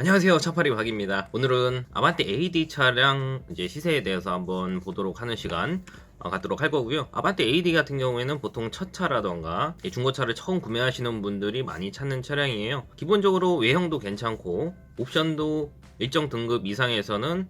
안녕하세요, 차파리 박입니다. 오늘은 아반떼 AD 차량 시세에 대해서 한번 보도록 하는 시간 갖도록 할 거고요. 아반떼 AD 같은 경우에는 보통 첫 차라던가 중고차를 처음 구매하시는 분들이 많이 찾는 차량이에요. 기본적으로 외형도 괜찮고 옵션도 일정 등급 이상에서는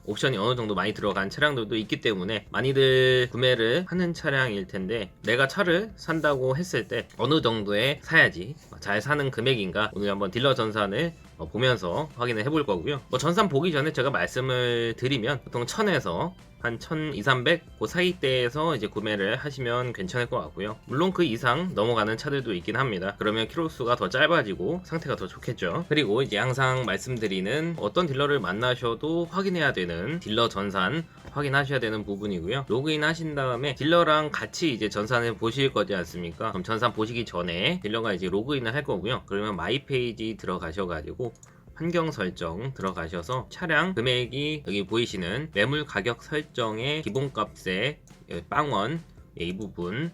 옵션이 어느 정도 많이 들어간 차량들도 있기 때문에 많이들 구매를 하는 차량일 텐데, 내가 차를 산다고 했을 때 어느 정도에 사야지 잘 사는 금액인가, 오늘 한번 딜러 전산을 보면서 확인을 해볼 거고요. 전산 보기 전에 제가 말씀을 드리면, 보통 1000에서 한 1200, 그 사이대에서 이제 구매를 하시면 괜찮을 것 같고요. 물론 그 이상 넘어가는 차들도 있긴 합니다. 그러면 키로수가 더 짧아지고 상태가 더 좋겠죠. 그리고 이제 항상 말씀드리는, 어떤 딜러를 만나셔도 확인해야 되는 딜러 전산 확인하셔야 되는 부분이고요. 로그인 하신 다음에 딜러랑 같이 이제 전산을 보실 거지 않습니까? 그럼 전산 보시기 전에 딜러가 이제 로그인을 할 거고요. 그러면 마이 페이지 들어가셔가지고 환경 설정 들어가셔서 차량 금액이 여기 보이시는 매물 가격 설정의 기본값에 빵원 이 부분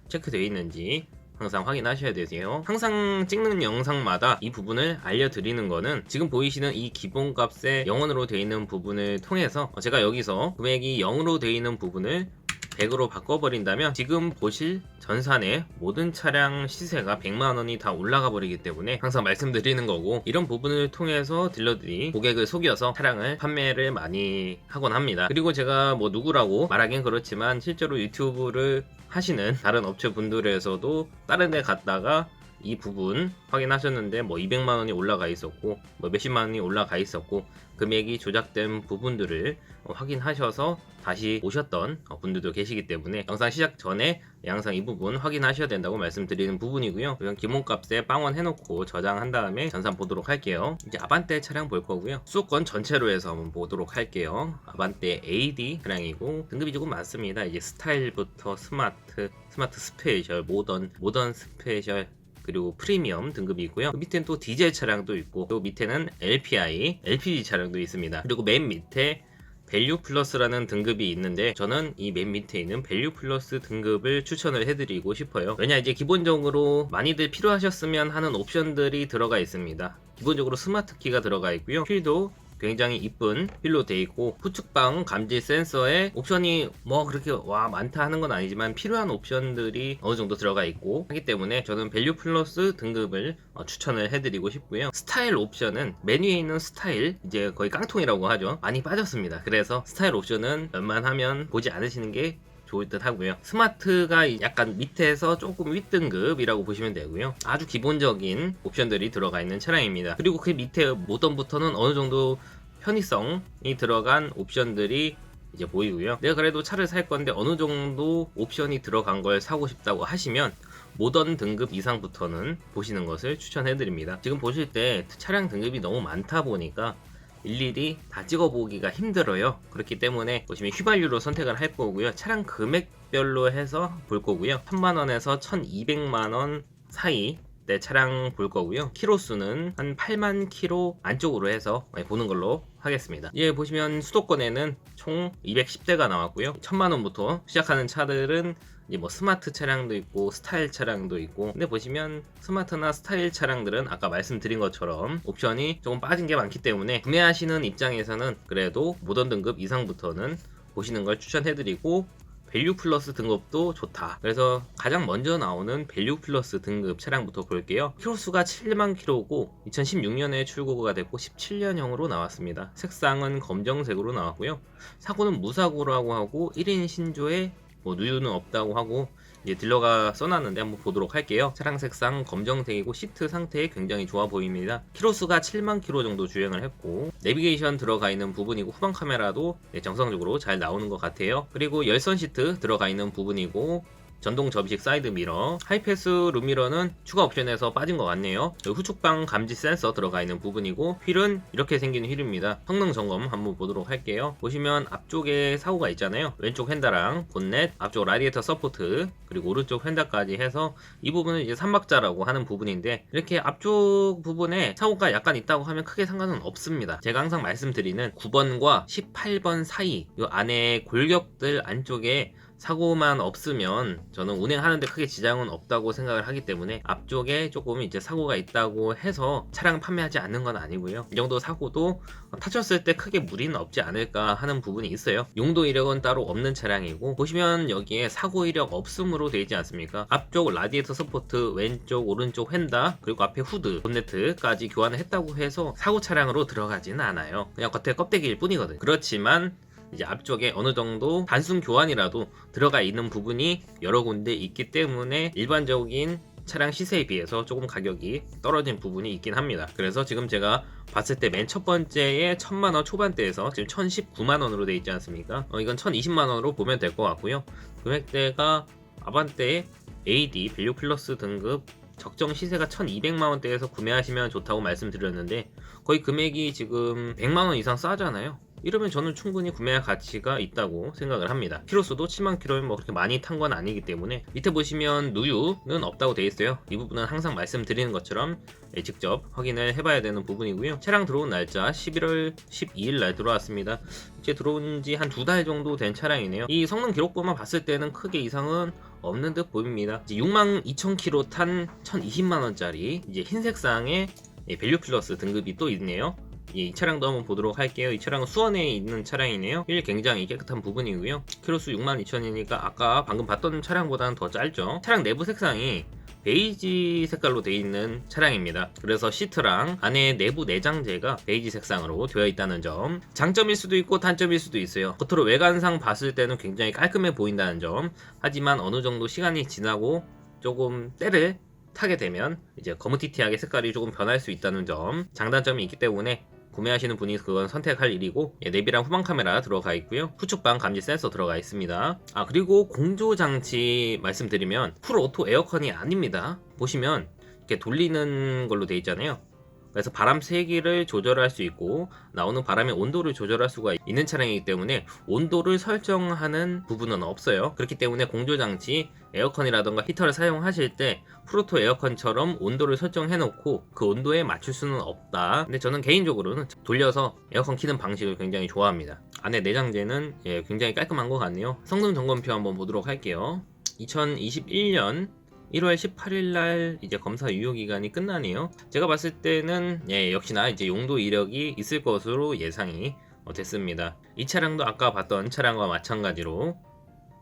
체크되어 있는지 항상 확인하셔야 되세요. 항상 찍는 영상마다 이 부분을 알려드리는 거는, 지금 보이시는 이 기본값에 0원으로 되어 있는 부분을 통해서 제가 여기서 금액이 0으로 되어 있는 부분을 100으로 바꿔버린다면 지금 보실 전산의 모든 차량 시세가 100만원이 다 올라가 버리기 때문에 항상 말씀드리는 거고, 이런 부분을 통해서 딜러들이 고객을 속여서 차량을 판매를 많이 하곤 합니다. 그리고 제가 누구라고 말하긴 그렇지만, 실제로 유튜브를 하시는 다른 업체분들에서도 다른 데 갔다가 이 부분 확인하셨는데 200만원이 올라가 있었고 몇십만원이 올라가 있었고 금액이 조작된 부분들을 확인하셔서 다시 오셨던 분들도 계시기 때문에, 영상 시작 전에 항상 이 부분 확인하셔야 된다고 말씀드리는 부분이고요. 그냥 기본값에 빵원 해놓고 저장한 다음에 전산 보도록 할게요. 이제 아반떼 차량 볼 거고요. 수도권 전체로 해서 한번 보도록 할게요. 아반떼 AD 차량이고 등급이 조금 많습니다. 이제 스타일부터 스마트 스페셜, 모던 스페셜, 그리고 프리미엄 등급이 있고요. 그 밑에는 또 디젤 차량도 있고, 또 밑에는 LPI, LPG 차량도 있습니다. 그리고 맨 밑에 밸류 플러스라는 등급이 있는데, 저는 이 맨 밑에 있는 밸류 플러스 등급을 추천을 해드리고 싶어요. 왜냐, 이제 기본적으로 많이들 필요하셨으면 하는 옵션들이 들어가 있습니다. 기본적으로 스마트 키가 들어가 있고요. 휠도 굉장히 이쁜 휠로 되어 있고, 후측방 감지 센서에 옵션이 그렇게 많다 하는 건 아니지만 필요한 옵션들이 어느 정도 들어가 있고 하기 때문에 저는 밸류 플러스 등급을 추천을 해드리고 싶고요. 스타일 옵션은 메뉴에 있는 스타일, 이제 거의 깡통이라고 하죠, 많이 빠졌습니다. 그래서 스타일 옵션은 웬만하면 보지 않으시는 게 좋을 듯 하고요. 스마트가 약간 밑에서 조금 윗등급이라고 보시면 되고요. 아주 기본적인 옵션들이 들어가 있는 차량입니다. 그리고 그 밑에 모던부터는 어느 정도 편의성이 들어간 옵션들이 이제 보이고요. 내가 그래도 차를 살 건데 어느 정도 옵션이 들어간 걸 사고 싶다고 하시면 모던 등급 이상부터는 보시는 것을 추천해 드립니다. 지금 보실 때 차량 등급이 너무 많다 보니까 일일이 다 찍어보기가 힘들어요. 그렇기 때문에 보시면 휘발유로 선택을 할 거고요. 차량 금액별로 해서 볼 거고요. 1000만원에서 1200만원 사이 내 차량 볼 거고요. 키로수는 한 8만 키로 안쪽으로 해서 보는 걸로 하겠습니다. 예, 보시면 수도권에는 총 210대가 나왔고요. 1000만원부터 시작하는 차들은 이제 스마트 차량도 있고 스타일 차량도 있고, 근데 보시면 스마트나 스타일 차량들은 아까 말씀드린 것처럼 옵션이 조금 빠진 게 많기 때문에 구매하시는 입장에서는 그래도 모던 등급 이상부터는 보시는 걸 추천해드리고, 밸류 플러스 등급도 좋다. 그래서 가장 먼저 나오는 밸류 플러스 등급 차량부터 볼게요. 키로수가 7만 키로고 2016년에 출고가 됐고 17년형으로 나왔습니다. 색상은 검정색으로 나왔고요. 사고는 무사고라고 하고 1인 신조에 누유는 없다고 하고, 이제 딜러가 써놨는데 한번 보도록 할게요. 차량 색상 검정색이고 시트 상태 굉장히 좋아 보입니다. 키로수가 7만 키로 정도 주행을 했고, 내비게이션 들어가 있는 부분이고 후방 카메라도 정상적으로 잘 나오는 것 같아요. 그리고 열선 시트 들어가 있는 부분이고, 전동 접이식 사이드 미러, 하이패스 룸미러는 추가 옵션에서 빠진 것 같네요. 후측방 감지 센서 들어가 있는 부분이고, 휠은 이렇게 생긴 휠입니다. 성능 점검 한번 보도록 할게요. 보시면 앞쪽에 사고가 있잖아요. 왼쪽 휀다랑 본넷, 앞쪽 라디에이터 서포트, 그리고 오른쪽 휀다까지 해서 이 부분은 이제 3박자라고 하는 부분인데, 이렇게 앞쪽 부분에 사고가 약간 있다고 하면 크게 상관은 없습니다. 제가 항상 말씀드리는 9번과 18번 사이 이 안에 골격들 안쪽에 사고만 없으면 저는 운행하는데 크게 지장은 없다고 생각을 하기 때문에 앞쪽에 조금 이제 사고가 있다고 해서 차량 판매하지 않는 건 아니고요. 이 정도 사고도 타셨을 때 크게 무리는 없지 않을까 하는 부분이 있어요. 용도 이력은 따로 없는 차량이고, 보시면 여기에 사고 이력 없음으로 되어 있지 않습니까? 앞쪽 라디에이터 서포트, 왼쪽 오른쪽 휀다, 그리고 앞에 후드, 본네트까지 교환을 했다고 해서 사고 차량으로 들어가지는 않아요. 그냥 겉에 껍데기일 뿐이거든. 그렇지만 이제 앞쪽에 어느 정도 단순 교환이라도 들어가 있는 부분이 여러 군데 있기 때문에 일반적인 차량 시세에 비해서 조금 가격이 떨어진 부분이 있긴 합니다. 그래서 지금 제가 봤을 때 맨 첫 번째에 1000만원 초반대에서 지금 1019만원으로 되어 있지 않습니까? 이건 1020만원으로 보면 될 것 같고요. 금액대가 아반떼 AD 밸류 플러스 등급 적정 시세가 1200만원대에서 구매하시면 좋다고 말씀드렸는데, 거의 금액이 지금 100만원 이상 싸잖아요. 이러면 저는 충분히 구매할 가치가 있다고 생각을 합니다. 키로수도 7만 킬로면 뭐 그렇게 많이 탄 건 아니기 때문에. 밑에 보시면 누유는 없다고 되어 있어요. 이 부분은 항상 말씀드리는 것처럼 직접 확인을 해봐야 되는 부분이고요. 차량 들어온 날짜 11월 12일 날 들어왔습니다. 이제 들어온 지 한 2달 정도 된 차량이네요. 이 성능 기록부만 봤을 때는 크게 이상은 없는 듯 보입니다. 62,000km 탄 1020만원짜리 이제 흰색상의 밸류 플러스 등급이 또 있네요. 이 차량도 한번 보도록 할게요. 이 차량은 수원에 있는 차량이네요. 휠 굉장히 깨끗한 부분이고요. 키로수 62,000이니까 아까 방금 봤던 차량보다는 더 짧죠. 차량 내부 색상이 베이지 색깔로 되어 있는 차량입니다. 그래서 시트랑 안에 내부 내장재가 베이지 색상으로 되어 있다는 점, 장점일 수도 있고 단점일 수도 있어요. 겉으로 외관상 봤을 때는 굉장히 깔끔해 보인다는 점, 하지만 어느 정도 시간이 지나고 조금 때를 타게 되면 이제 거무튀튀하게 색깔이 조금 변할 수 있다는 점, 장단점이 있기 때문에 구매하시는 분이 그건 선택할 일이고, 내비랑 후방 카메라 들어가 있고요. 후측방 감지 센서 들어가 있습니다. 그리고 공조 장치 말씀드리면 풀 오토 에어컨이 아닙니다. 보시면 이렇게 돌리는 걸로 되어 있잖아요. 그래서 바람 세기를 조절할 수 있고 나오는 바람의 온도를 조절할 수가 있는 차량이기 때문에 온도를 설정하는 부분은 없어요. 그렇기 때문에 공조장치 에어컨이라던가 히터를 사용하실 때 프로토 에어컨처럼 온도를 설정해 놓고 그 온도에 맞출 수는 없다. 근데 저는 개인적으로는 돌려서 에어컨 키는 방식을 굉장히 좋아합니다. 안에 내장재는 굉장히 깔끔한 것 같네요. 성능 점검표 한번 보도록 할게요. 2021년 1월 18일날 이제 검사 유효 기간이 끝나네요. 제가 봤을 때는 역시나 이제 용도 이력이 있을 것으로 예상이 됐습니다. 이 차량도 아까 봤던 차량과 마찬가지로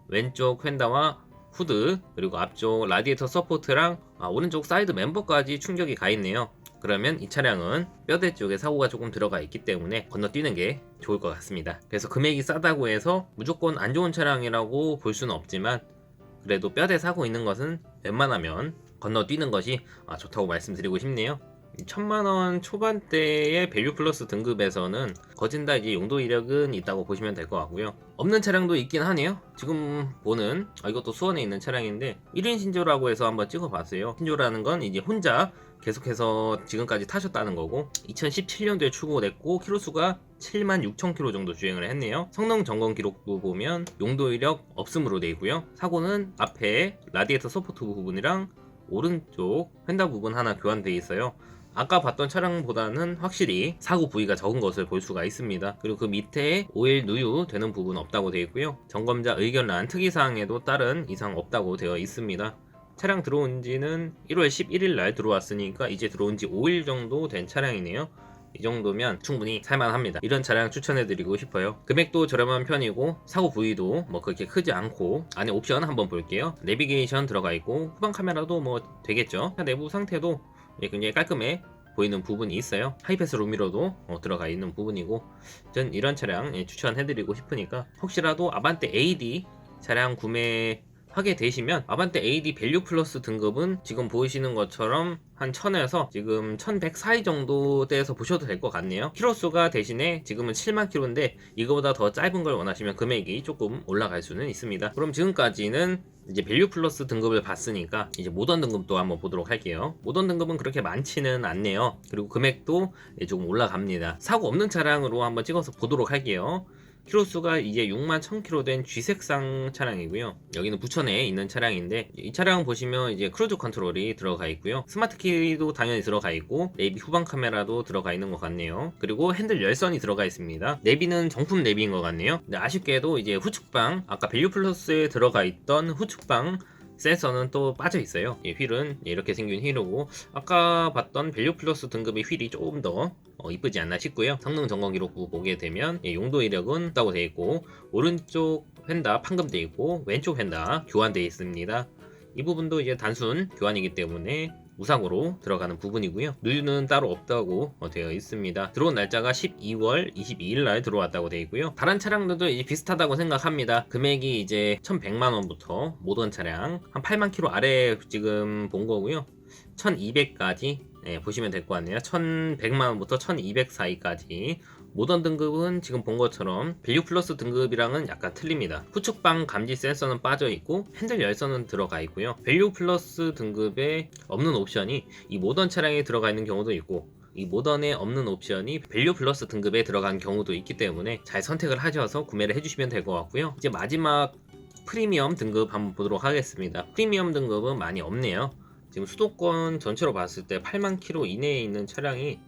왼쪽 휀다와 후드, 그리고 앞쪽 라디에이터 서포트랑 오른쪽 사이드 멤버까지 충격이 가 있네요. 그러면 이 차량은 뼈대 쪽에 사고가 조금 들어가 있기 때문에 건너뛰는 게 좋을 것 같습니다. 그래서 금액이 싸다고 해서 무조건 안 좋은 차량이라고 볼 수는 없지만, 그래도 뼈대 사고 있는 것은 웬만하면 건너뛰는 것이 좋다고 말씀드리고 싶네요. 1000만원 초반대의 밸류 플러스 등급에서는 거진다 이제 용도 이력은 있다고 보시면 될 것 같고요. 없는 차량도 있긴 하네요. 지금 보는 이것도 수원에 있는 차량인데 1인 신조라고 해서 한번 찍어봤어요. 신조라는 건 이제 혼자 계속해서 지금까지 타셨다는 거고, 2017년도에 출고됐고 키로수가 76,000km 정도 주행을 했네요. 성능 점검 기록부 보면 용도 이력 없음으로 되어 있고요. 사고는 앞에 라디에이터 서포트 부분이랑 오른쪽 휀다 부분 하나 교환되어 있어요. 아까 봤던 차량보다는 확실히 사고 부위가 적은 것을 볼 수가 있습니다. 그리고 그 밑에 오일 누유 되는 부분 없다고 되어 있고요. 점검자 의견란 특이사항에도 다른 이상 없다고 되어 있습니다. 차량 들어온 지는 1월 11일 날 들어왔으니까 이제 들어온 지 5일 정도 된 차량이네요. 이 정도면 충분히 살만합니다. 이런 차량 추천해드리고 싶어요. 금액도 저렴한 편이고 사고 부위도 뭐 그렇게 크지 않고, 안에 옵션 한번 볼게요. 내비게이션 들어가 있고 후방 카메라도 뭐 되겠죠. 내부 상태도 굉장히 깔끔해 보이는 부분이 있어요. 하이패스 룸미러도 들어가 있는 부분이고, 전 이런 차량 추천해드리고 싶으니까 혹시라도 아반떼 AD 차량 구매하게 되시면 아반떼 AD 밸류 플러스 등급은 지금 보이시는 것처럼 한 1000에서 지금 1100 사이 정도대에서 보셔도 될 것 같네요. 키로수가 대신에 지금은 7만 킬로인데 이거보다 더 짧은 걸 원하시면 금액이 조금 올라갈 수는 있습니다. 그럼 지금까지는 이제 밸류 플러스 등급을 봤으니까 이제 모던 등급도 한번 보도록 할게요. 모던 등급은 그렇게 많지는 않네요. 그리고 금액도 조금 올라갑니다. 사고 없는 차량으로 한번 찍어서 보도록 할게요. 키로수가 이제 61,000km 된 G색상 차량이고요. 여기는 부천에 있는 차량인데 이 차량 보시면 이제 크루즈 컨트롤이 들어가 있고요. 스마트 키도 당연히 들어가 있고 내비 후방 카메라도 들어가 있는 것 같네요. 그리고 핸들 열선이 들어가 있습니다. 내비는 정품 내비인 것 같네요. 근데 아쉽게도 이제 후측방, 아까 밸류 플러스에 들어가 있던 후측방 센서는 또 빠져 있어요. 휠은 이렇게 생긴 휠이고 아까 봤던 밸류 플러스 등급의 휠이 조금 더 이쁘지 않나 싶고요. 성능 점검 기록부 보게 되면 용도 이력은 없다고 되어 있고 오른쪽 휀다 판금되어 있고 왼쪽 휀다 교환되어 있습니다. 이 부분도 이제 단순 교환이기 때문에 무상으로 들어가는 부분이고요. 누유는 따로 없다고 되어 있습니다. 들어온 날짜가 12월 22일 날 들어왔다고 되어 있고요. 다른 차량들도 이제 비슷하다고 생각합니다. 금액이 이제 1100만원부터 모던 차량 한 8만 킬로 아래 지금 본 거고요. 1200까지 보시면 될 것 같네요. 1100만원부터 1200 사이까지 모던 등급은 지금 본 것처럼 밸류 플러스 등급이랑은 약간 틀립니다. 후측방 감지 센서는 빠져 있고 핸들 열선은 들어가 있고요. 밸류 플러스 등급에 없는 옵션이 이 모던 차량에 들어가 있는 경우도 있고 이 모던에 없는 옵션이 밸류 플러스 등급에 들어간 경우도 있기 때문에 잘 선택을 하셔서 구매를 해주시면 될 것 같고요. 이제 마지막 프리미엄 등급 한번 보도록 하겠습니다. 프리미엄 등급은 많이 없네요. 지금 수도권 전체로 봤을 때 8만 킬로 이내에 있는 차량이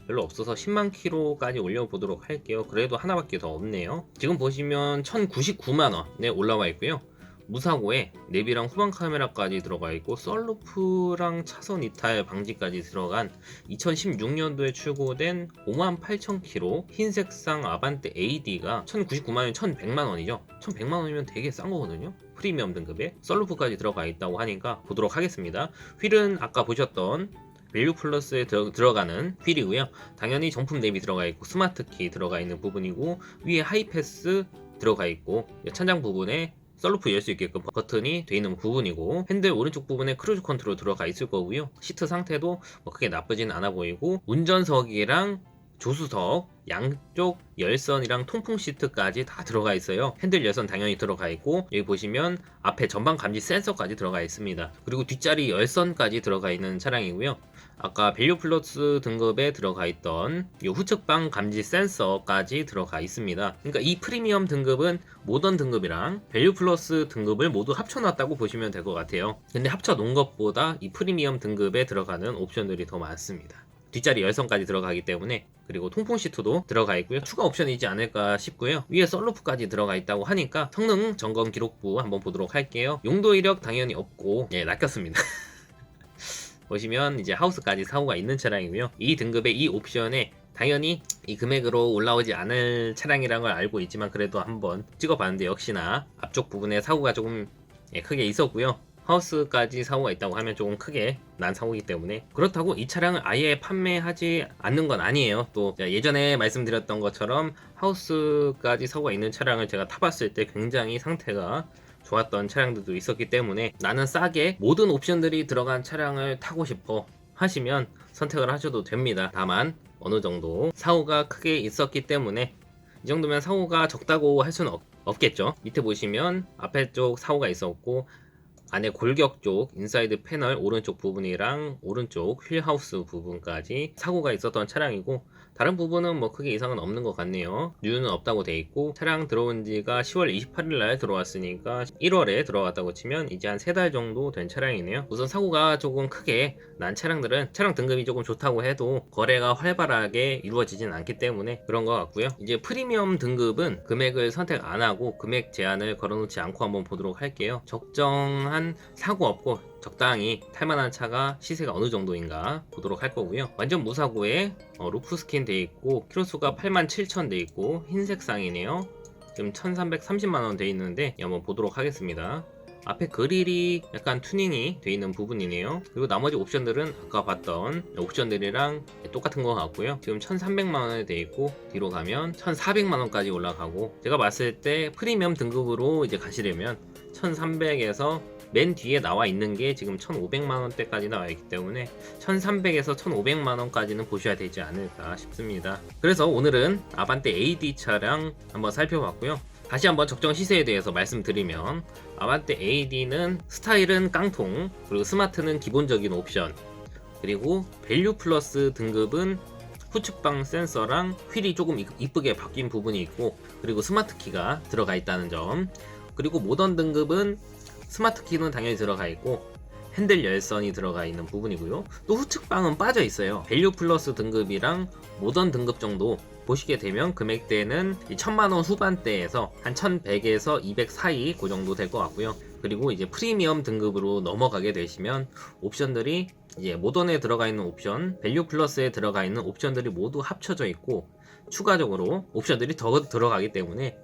별로 없어서 10만 킬로까지 올려보도록 할게요. 그래도 하나밖에 더 없네요. 지금 보시면 1099만원에 올라와 있고요. 무사고에 내비랑 후방 카메라까지 들어가 있고 썬루프랑 차선 이탈 방지까지 들어간 2016년도에 출고된 58,000km 흰색상 아반떼 AD가 1099만원, 1100만원이죠. 1100만원이면 되게 싼 거거든요. 프리미엄 등급에 썬루프까지 들어가 있다고 하니까 보도록 하겠습니다. 휠은 아까 보셨던 밸류 플러스에 들어가는 휠이고요. 당연히 정품 내비 들어가 있고 스마트 키 들어가 있는 부분이고 위에 하이패스 들어가 있고 천장 부분에 썬루프 열 수 있게끔 버튼이 되어 있는 부분이고 핸들 오른쪽 부분에 크루즈 컨트롤 들어가 있을 거고요. 시트 상태도 크게 나쁘진 않아 보이고 운전석이랑 조수석 양쪽 열선이랑 통풍 시트까지 다 들어가 있어요. 핸들 열선 당연히 들어가 있고 여기 보시면 앞에 전방 감지 센서까지 들어가 있습니다. 그리고 뒷자리 열선까지 들어가 있는 차량이고요. 아까 밸류 플러스 등급에 들어가 있던 이 후측방 감지 센서까지 들어가 있습니다. 그러니까 이 프리미엄 등급은 모던 등급이랑 밸류 플러스 등급을 모두 합쳐놨다고 보시면 될 것 같아요. 근데 합쳐놓은 것보다 이 프리미엄 등급에 들어가는 옵션들이 더 많습니다. 뒷자리 열선까지 들어가기 때문에 그리고 통풍 시트도 들어가 있고요. 추가 옵션이지 않을까 싶고요. 위에 썬루프까지 들어가 있다고 하니까 성능 점검 기록부 한번 보도록 할게요. 용도 이력 당연히 없고 낚였습니다. 보시면 이제 하우스까지 사고가 있는 차량이고요. 이 등급의 이 옵션에 당연히 이 금액으로 올라오지 않을 차량이라는 걸 알고 있지만 그래도 한번 찍어봤는데 역시나 앞쪽 부분에 사고가 조금 크게 있었고요. 하우스까지 사고가 있다고 하면 조금 크게 난 사고이기 때문에 그렇다고 이 차량을 아예 판매하지 않는 건 아니에요. 또 예전에 말씀드렸던 것처럼 하우스까지 사고가 있는 차량을 제가 타봤을 때 굉장히 상태가 좋았던 차량들도 있었기 때문에 나는 싸게 모든 옵션들이 들어간 차량을 타고 싶어 하시면 선택을 하셔도 됩니다. 다만 어느 정도 사고가 크게 있었기 때문에 이 정도면 사고가 적다고 할 수는 없겠죠. 밑에 보시면 앞에 쪽 사고가 있었고 안에 골격 쪽 인사이드 패널 오른쪽 부분이랑 오른쪽 휠하우스 부분까지 사고가 있었던 차량이고 다른 부분은 뭐 크게 이상은 없는 것 같네요. 뉴는 없다고 돼 있고 차량 들어온 지가 10월 28일 날 들어왔으니까 1월에 들어왔다고 치면 이제 한 3달 정도 된 차량이네요. 우선 사고가 조금 크게 난 차량들은 차량 등급이 조금 좋다고 해도 거래가 활발하게 이루어지진 않기 때문에 그런 것 같고요. 이제 프리미엄 등급은 금액을 선택 안 하고 금액 제한을 걸어놓지 않고 한번 보도록 할게요. 적정한 사고 없고 적당히 탈만한 차가 시세가 어느 정도인가 보도록 할 거고요. 완전 무사고에 루프 스킨 돼 있고 키로수가 87,000 돼 있고 흰색 쌍이네요. 지금 1330만원 돼 있는데 한번 보도록 하겠습니다. 앞에 그릴이 약간 튜닝이 돼 있는 부분이네요. 그리고 나머지 옵션들은 아까 봤던 옵션들이랑 똑같은 것 같고요. 지금 1300만원에 돼 있고 뒤로 가면 1400만원까지 올라가고 제가 봤을 때 프리미엄 등급으로 이제 가시려면 1300에서 맨 뒤에 나와 있는 게 지금 1500만원대까지 나와 있기 때문에 1300에서 1500만원까지는 보셔야 되지 않을까 싶습니다. 그래서 오늘은 아반떼 AD 차량 한번 살펴봤고요. 다시 한번 적정 시세에 대해서 말씀드리면 아반떼 AD는 스타일은 깡통, 그리고 스마트는 기본적인 옵션, 그리고 밸류 플러스 등급은 후측방 센서랑 휠이 조금 이쁘게 바뀐 부분이 있고, 그리고 스마트 키가 들어가 있다는 점. 그리고 모던 등급은 스마트 키는 당연히 들어가 있고 핸들 열선이 들어가 있는 부분이고요. 또 후측방은 빠져 있어요. 밸류 플러스 등급이랑 모던 등급 정도 보시게 되면 금액대는 1000만원 후반대에서 한 1100에서 200 사이 그 정도 될 것 같고요. 그리고 이제 프리미엄 등급으로 넘어가게 되시면 옵션들이 이제 모던에 들어가 있는 옵션, 밸류 플러스에 들어가 있는 옵션들이 모두 합쳐져 있고 추가적으로 옵션들이 더 들어가기 때문에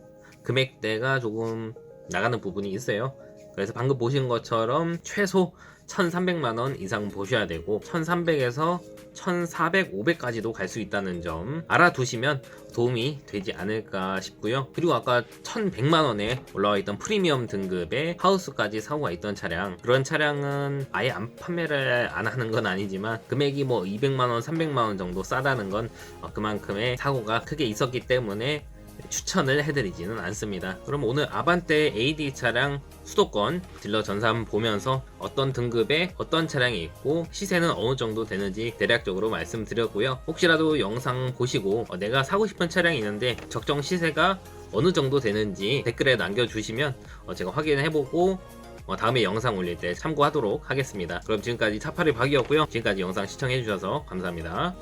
금액대가 조금 나가는 부분이 있어요. 그래서 방금 보신 것처럼 최소 1300만원 이상 보셔야 되고 1300에서 1400, 500까지도 갈 수 있다는 점 알아두시면 도움이 되지 않을까 싶고요. 그리고 아까 1100만원에 올라와 있던 프리미엄 등급의 하우스까지 사고가 있던 차량, 그런 차량은 아예 판매를 안 하는 건 아니지만 금액이 뭐 200만원, 300만원 정도 싸다는 건 그만큼의 사고가 크게 있었기 때문에 추천을 해드리지는 않습니다. 그럼 오늘 아반떼 AD 차량 수도권 딜러 전산 보면서 어떤 등급에 어떤 차량이 있고 시세는 어느 정도 되는지 대략적으로 말씀드렸고요. 혹시라도 영상 보시고 내가 사고 싶은 차량이 있는데 적정 시세가 어느 정도 되는지 댓글에 남겨주시면 제가 확인해보고 다음에 영상 올릴 때 참고하도록 하겠습니다. 그럼 지금까지 차파리 박이었고요. 지금까지 영상 시청해주셔서 감사합니다.